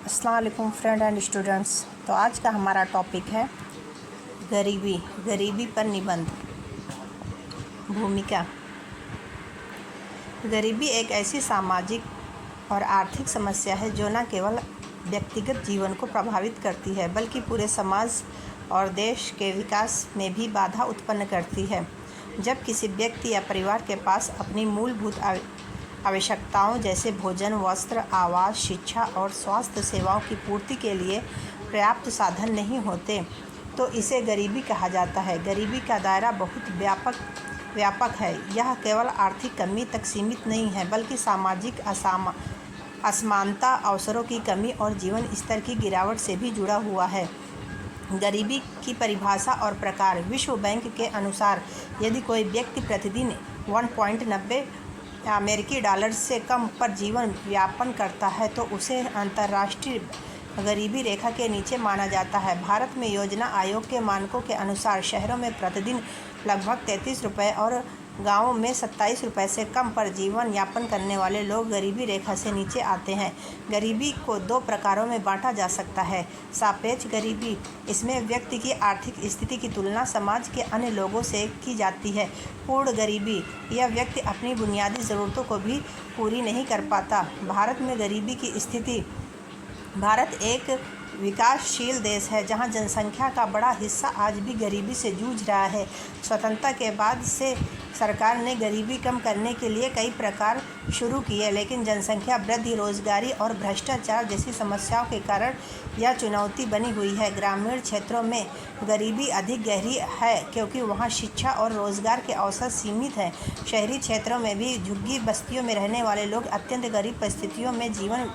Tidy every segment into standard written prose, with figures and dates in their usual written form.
अस्सलाम वालेकुम friend and students. तो आज का हमारा टॉपिक है गरीबी पर निबंध। भूमिका। गरीबी एक ऐसी सामाजिक और आर्थिक समस्या है जो न केवल व्यक्तिगत जीवन को प्रभावित करती है बल्कि पूरे समाज और देश के विकास में भी बाधा उत्पन्न करती है। जब किसी व्यक्ति या परिवार के पास अपनी मूलभूत आवश्यकताओं जैसे भोजन, वस्त्र, आवास, शिक्षा और स्वास्थ्य सेवाओं की पूर्ति के लिए पर्याप्त साधन नहीं होते तो इसे गरीबी कहा जाता है। गरीबी का दायरा बहुत व्यापक है। यह केवल आर्थिक कमी तक सीमित नहीं है बल्कि सामाजिक असमानता, अवसरों की कमी और जीवन स्तर की गिरावट से भी जुड़ा हुआ है। गरीबी की परिभाषा और प्रकार। विश्व बैंक के अनुसार यदि कोई व्यक्ति प्रतिदिन 1.90 अमेरिकी डॉलर से कम पर जीवन यापन करता है तो उसे अंतर्राष्ट्रीय गरीबी रेखा के नीचे माना जाता है। भारत में योजना आयोग के मानकों के अनुसार शहरों में प्रतिदिन लगभग 33 रुपये और गाँवों में 27 रुपये से कम पर जीवन यापन करने वाले लोग गरीबी रेखा से नीचे आते हैं। गरीबी को दो प्रकारों में बांटा जा सकता है। सापेक्ष गरीबी, इसमें व्यक्ति की आर्थिक स्थिति की तुलना समाज के अन्य लोगों से की जाती है। पूर्ण गरीबी, यह व्यक्ति अपनी बुनियादी ज़रूरतों को भी पूरी नहीं कर पाता। भारत में गरीबी की स्थिति। भारत एक विकासशील देश है जहां जनसंख्या का बड़ा हिस्सा आज भी गरीबी से जूझ रहा है। स्वतंत्रता के बाद से सरकार ने गरीबी कम करने के लिए कई प्रकार शुरू किए, लेकिन जनसंख्या वृद्धि, रोजगारी और भ्रष्टाचार जैसी समस्याओं के कारण यह चुनौती बनी हुई है। ग्रामीण क्षेत्रों में गरीबी अधिक गहरी है क्योंकि वहां शिक्षा और रोजगार के अवसर सीमित हैं। शहरी क्षेत्रों में भी झुग्गी बस्तियों में रहने वाले लोग अत्यंत गरीब परिस्थितियों में जीवन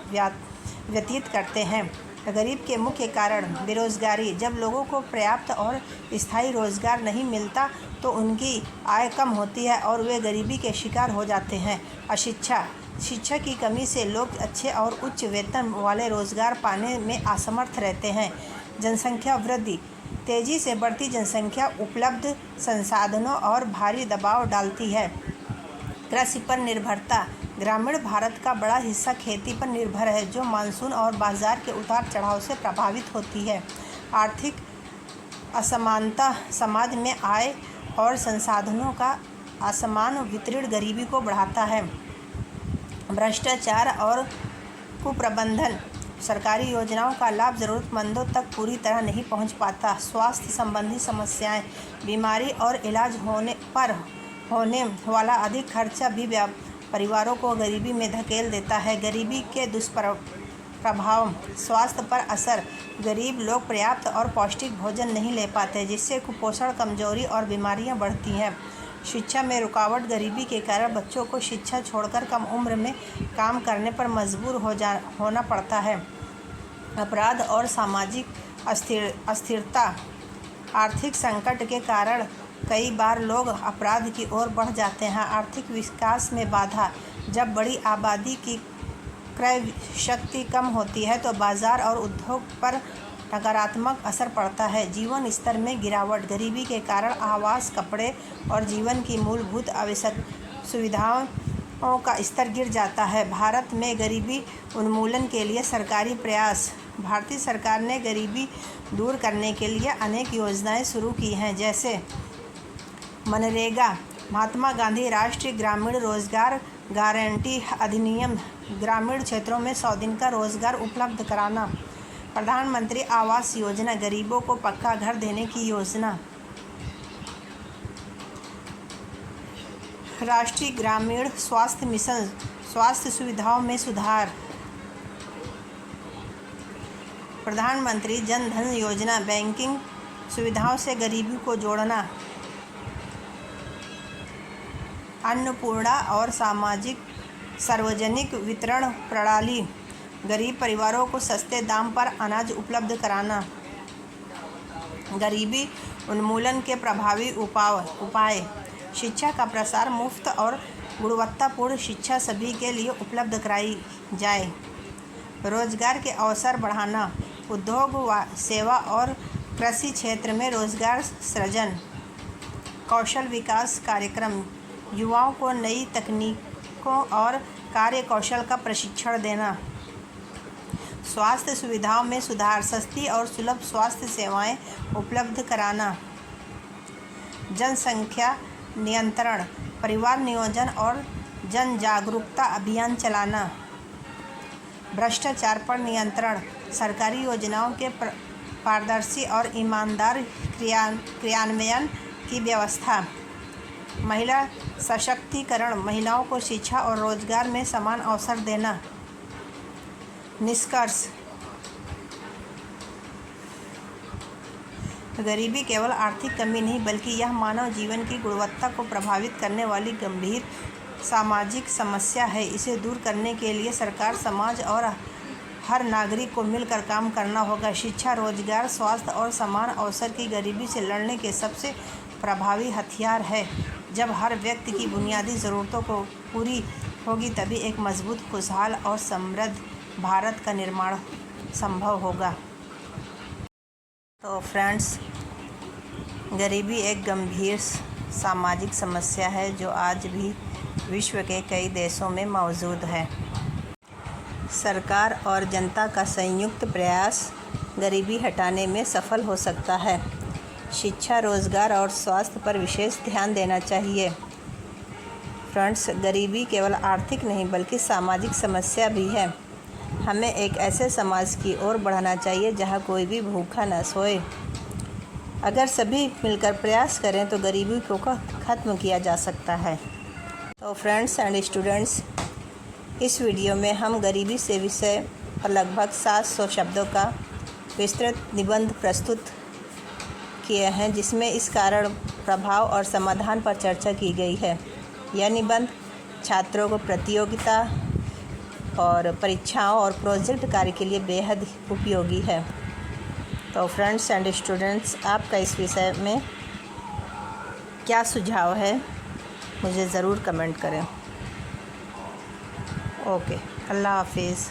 व्यतीत करते हैं। गरीब के मुख्य कारण। बेरोजगारी, जब लोगों को पर्याप्त और स्थायी रोजगार नहीं मिलता तो उनकी आय कम होती है और वे गरीबी के शिकार हो जाते हैं। अशिक्षा, शिक्षा की कमी से लोग अच्छे और उच्च वेतन वाले रोजगार पाने में असमर्थ रहते हैं। जनसंख्या वृद्धि, तेजी से बढ़ती जनसंख्या उपलब्ध संसाधनों और भारी दबाव डालती है। कृषि पर निर्भरता, ग्रामीण भारत का बड़ा हिस्सा खेती पर निर्भर है जो मानसून और बाजार के उतार चढ़ाव से प्रभावित होती है। आर्थिक असमानता, समाज में आय और संसाधनों का असमान वितरण गरीबी को बढ़ाता है। भ्रष्टाचार और कुप्रबंधन, सरकारी योजनाओं का लाभ ज़रूरतमंदों तक पूरी तरह नहीं पहुंच पाता। स्वास्थ्य संबंधी समस्याएं, बीमारी और इलाज होने वाला अधिक खर्चा भी परिवारों को गरीबी में धकेल देता है। गरीबी के दुष्प्रभाव, स्वास्थ्य पर असर, गरीब लोग पर्याप्त और पौष्टिक भोजन नहीं ले पाते जिससे कुपोषण, कमजोरी और बीमारियां बढ़ती हैं। शिक्षा में रुकावट, गरीबी के कारण बच्चों को शिक्षा छोड़कर कम उम्र में काम करने पर मजबूर होना पड़ता है। अपराध और सामाजिक अस्थिरता, आर्थिक संकट के कारण कई बार लोग अपराध की ओर बढ़ जाते हैं। आर्थिक विकास में बाधा, जब बड़ी आबादी की क्रय शक्ति कम होती है तो बाजार और उद्योग पर नकारात्मक असर पड़ता है। जीवन स्तर में गिरावट, गरीबी के कारण आवास, कपड़े और जीवन की मूलभूत आवश्यक सुविधाओं का स्तर गिर जाता है। भारत में गरीबी उन्मूलन के लिए सरकारी प्रयास। भारतीय सरकार ने गरीबी दूर करने के लिए अनेक योजनाएं शुरू की हैं जैसे मनरेगा, महात्मा गांधी राष्ट्रीय ग्रामीण रोजगार गारंटी अधिनियम, ग्रामीण क्षेत्रों में 100 दिन का रोजगार उपलब्ध कराना, प्रधानमंत्री आवास योजना, गरीबों को पक्का घर देने की योजना, राष्ट्रीय ग्रामीण स्वास्थ्य मिशन, स्वास्थ्य सुविधाओं में सुधार, प्रधानमंत्री जन धन योजना, बैंकिंग सुविधाओं से गरीबी को जोड़ना, अन्नपूर्णा और सार्वजनिक वितरण प्रणाली, गरीब परिवारों को सस्ते दाम पर अनाज उपलब्ध कराना। गरीबी उन्मूलन के प्रभावी उपाय, शिक्षा का प्रसार, मुफ्त और गुणवत्तापूर्ण शिक्षा सभी के लिए उपलब्ध कराई जाए। रोजगार के अवसर बढ़ाना, उद्योग, सेवा और कृषि क्षेत्र में रोजगार सृजन। कौशल विकास कार्यक्रम, युवाओं को नई तकनीकों और कार्य कौशल का प्रशिक्षण देना। स्वास्थ्य सुविधाओं में सुधार, सस्ती और सुलभ स्वास्थ्य सेवाएं उपलब्ध कराना, जनसंख्या नियंत्रण, परिवार नियोजन और जन जागरूकता अभियान चलाना, भ्रष्टाचार पर नियंत्रण, सरकारी योजनाओं के पारदर्शी और ईमानदार क्रियान्वयन की व्यवस्था, महिला सशक्तिकरण, महिलाओं को शिक्षा और रोजगार में समान अवसर देना। निष्कर्ष, गरीबी केवल आर्थिक कमी नहीं बल्कि यह मानव जीवन की गुणवत्ता को प्रभावित करने वाली गंभीर सामाजिक समस्या है। इसे दूर करने के लिए सरकार, समाज और हर नागरिक को मिलकर काम करना होगा। शिक्षा, रोजगार, स्वास्थ्य और समान अवसर की गरीबी से लड़ने के सबसे प्रभावी हथियार है। जब हर व्यक्ति की बुनियादी ज़रूरतों को पूरी होगी तभी एक मजबूत, खुशहाल और समृद्ध भारत का निर्माण संभव होगा। तो फ्रेंड्स, गरीबी एक गंभीर सामाजिक समस्या है जो आज भी विश्व के कई देशों में मौजूद है। सरकार और जनता का संयुक्त प्रयास गरीबी हटाने में सफल हो सकता है। शिक्षा, रोजगार और स्वास्थ्य पर विशेष ध्यान देना चाहिए। फ्रेंड्स, गरीबी केवल आर्थिक नहीं बल्कि सामाजिक समस्या भी है। हमें एक ऐसे समाज की ओर बढ़ना चाहिए जहां कोई भी भूखा न सोए। अगर सभी मिलकर प्रयास करें तो गरीबी को ख़त्म किया जा सकता है। तो फ्रेंड्स एंड स्टूडेंट्स, इस वीडियो में हम गरीबी से विषय पर लगभग 700 शब्दों का विस्तृत निबंध प्रस्तुत किए हैं, जिसमें इस कारण, प्रभाव और समाधान पर चर्चा की गई है। यह निबंध छात्रों को प्रतियोगिता और परीक्षाओं और प्रोजेक्ट कार्य के लिए बेहद उपयोगी है। तो फ्रेंड्स एंड स्टूडेंट्स, आपका इस विषय में क्या सुझाव है मुझे ज़रूर कमेंट करें। ओके, अल्लाह हाफिज़।